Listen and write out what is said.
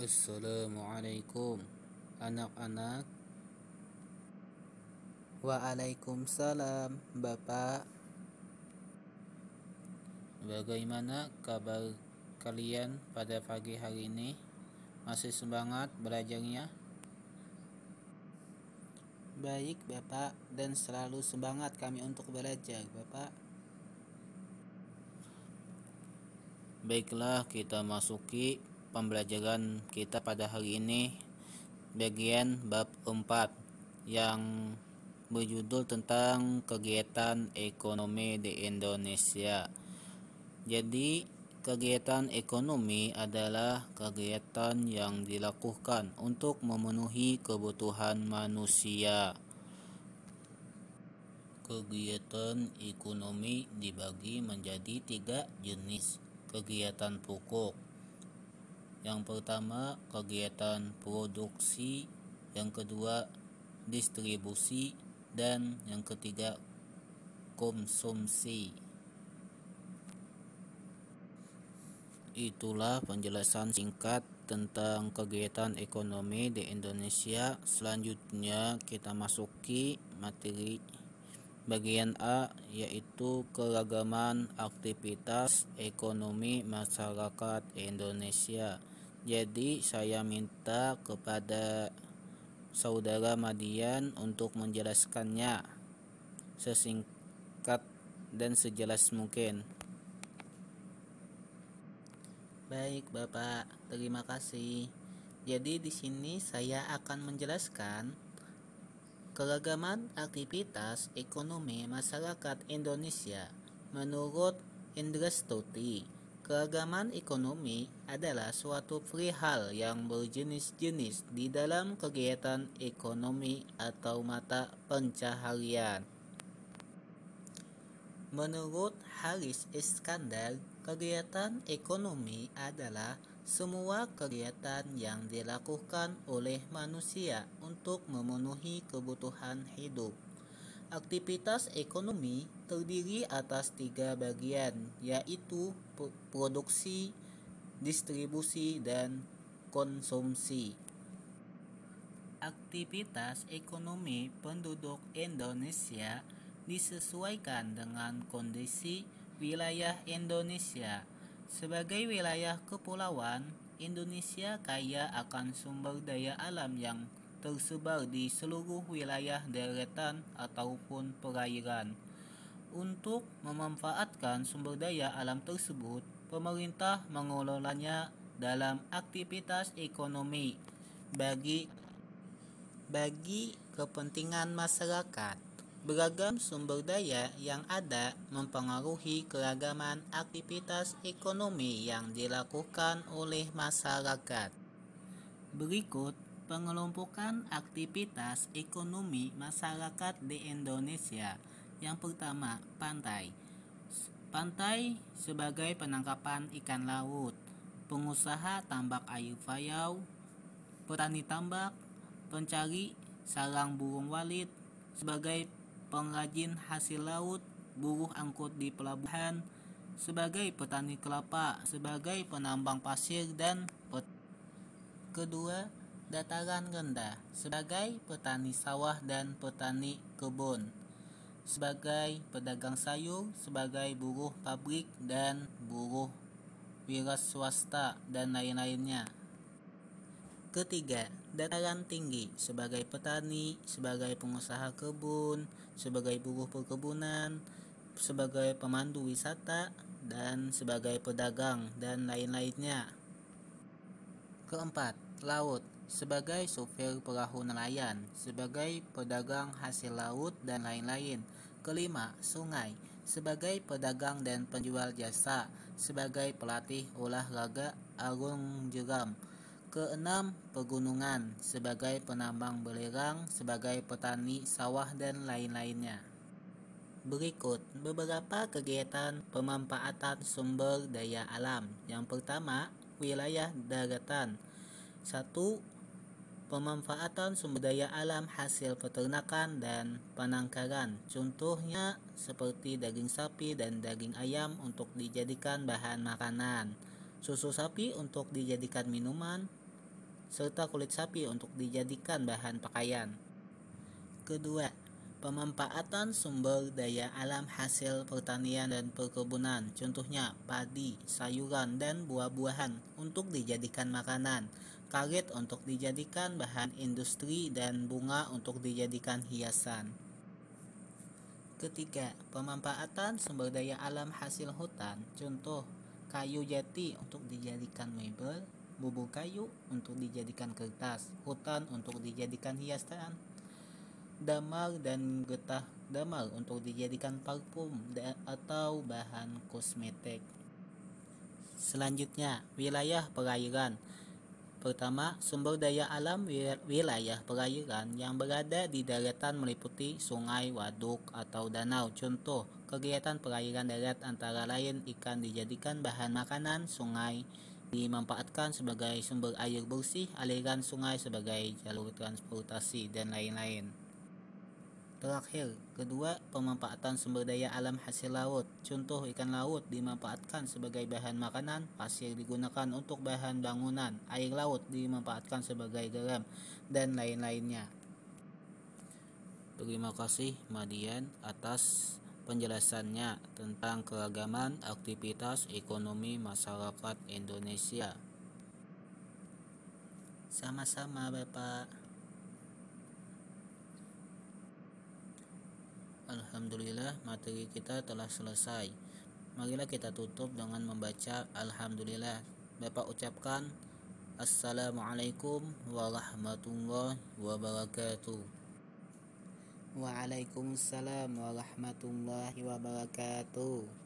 Assalamualaikum anak-anak. Waalaikumsalam Bapak. Bagaimana kabar kalian pada pagi hari ini? Masih semangat belajarnya? Baik Bapak, dan selalu semangat kami untuk belajar Bapak. Baiklah, kita masuki pembelajaran kita pada hari ini, bagian bab 4 yang berjudul tentang kegiatan ekonomi di Indonesia. Jadi, kegiatan ekonomi adalah kegiatan yang dilakukan untuk memenuhi kebutuhan manusia. Kegiatan ekonomi dibagi menjadi 3 jenis kegiatan pokok. Yang pertama, kegiatan produksi, yang kedua, distribusi, dan yang ketiga, konsumsi. Itulah penjelasan singkat tentang kegiatan ekonomi di Indonesia. Selanjutnya kita masuki materi bagian A, yaitu keragaman aktivitas ekonomi masyarakat Indonesia. Jadi saya minta kepada saudara Madian untuk menjelaskannya sesingkat dan sejelas mungkin. Baik Bapak, terima kasih. Jadi di sini saya akan menjelaskan keragaman aktivitas ekonomi masyarakat Indonesia. Menurut Indra Stuti, keragaman ekonomi adalah suatu perihal yang berjenis-jenis di dalam kegiatan ekonomi atau mata pencaharian. Menurut Haris Iskandar, kegiatan ekonomi adalah semua kegiatan yang dilakukan oleh manusia untuk memenuhi kebutuhan hidup. Aktivitas ekonomi terdiri atas 3 bagian, yaitu produksi, distribusi, dan konsumsi. Aktivitas ekonomi penduduk Indonesia disesuaikan dengan kondisi wilayah Indonesia. Sebagai wilayah kepulauan, Indonesia kaya akan sumber daya alam yang tersebar di seluruh wilayah daratan ataupun perairan. Untuk memanfaatkan sumber daya alam tersebut, pemerintah mengelolanya dalam aktivitas ekonomi bagi kepentingan masyarakat. Beragam sumber daya yang ada mempengaruhi keragaman aktivitas ekonomi yang dilakukan oleh masyarakat. Berikut pengelompokan aktivitas ekonomi masyarakat di Indonesia. Yang pertama, pantai. Pantai sebagai penangkapan ikan laut, pengusaha tambak air payau, petani tambak, pencari sarang burung walet, sebagai pengrajin hasil laut, buruh angkut di pelabuhan, sebagai petani kelapa, sebagai penambang pasir dan kedua, dataran rendah, sebagai petani sawah dan petani kebun, sebagai pedagang sayur, sebagai buruh pabrik dan buruh wira swasta, dan lain-lainnya. Ketiga, dataran tinggi, sebagai petani, sebagai pengusaha kebun, sebagai buruh perkebunan, sebagai pemandu wisata, dan sebagai pedagang, dan lain-lainnya. Keempat, laut, sebagai sopir perahu nelayan, sebagai pedagang hasil laut, dan lain-lain. Kelima, sungai, sebagai pedagang dan penjual jasa, sebagai pelatih olahraga arung jeram. Keenam, pegunungan, sebagai penambang belerang, sebagai petani sawah, dan lain-lainnya. Berikut beberapa kegiatan pemanfaatan sumber daya alam. Yang pertama, wilayah daratan. 1. Pemanfaatan sumber daya alam hasil peternakan dan penangkaran. Contohnya seperti daging sapi dan daging ayam untuk dijadikan bahan makanan, susu sapi untuk dijadikan minuman, serta kulit sapi untuk dijadikan bahan pakaian. Kedua, pemanfaatan sumber daya alam hasil pertanian dan perkebunan, contohnya padi, sayuran, dan buah-buahan untuk dijadikan makanan, karet untuk dijadikan bahan industri, dan bunga untuk dijadikan hiasan. Ketiga, pemanfaatan sumber daya alam hasil hutan, contoh kayu jati untuk dijadikan mebel, bubuk kayu untuk dijadikan kertas, hutan untuk dijadikan hiasan, damar dan getah damar untuk dijadikan parfum atau bahan kosmetik. Selanjutnya, wilayah perairan. Pertama, sumber daya alam wilayah perairan yang berada di daratan meliputi sungai, waduk, atau danau. Contoh, kegiatan perairan darat antara lain ikan dijadikan bahan makanan, sungai dimanfaatkan sebagai sumber air bersih, aliran sungai sebagai jalur transportasi, dan lain-lain. Terakhir, kedua, pemanfaatan sumber daya alam hasil laut. Contoh, ikan laut dimanfaatkan sebagai bahan makanan, pasir digunakan untuk bahan bangunan, air laut dimanfaatkan sebagai garam, dan lain-lainnya. Terima kasih Madian atas penjelasannya tentang keragaman aktivitas ekonomi masyarakat Indonesia. Sama-sama Bapak. Alhamdulillah, materi kita telah selesai. Marilah kita tutup dengan membaca Alhamdulillah. Bapak ucapkan Assalamualaikum warahmatullahi wabarakatuh. Waalaikumsalam warahmatullahi wabarakatuh.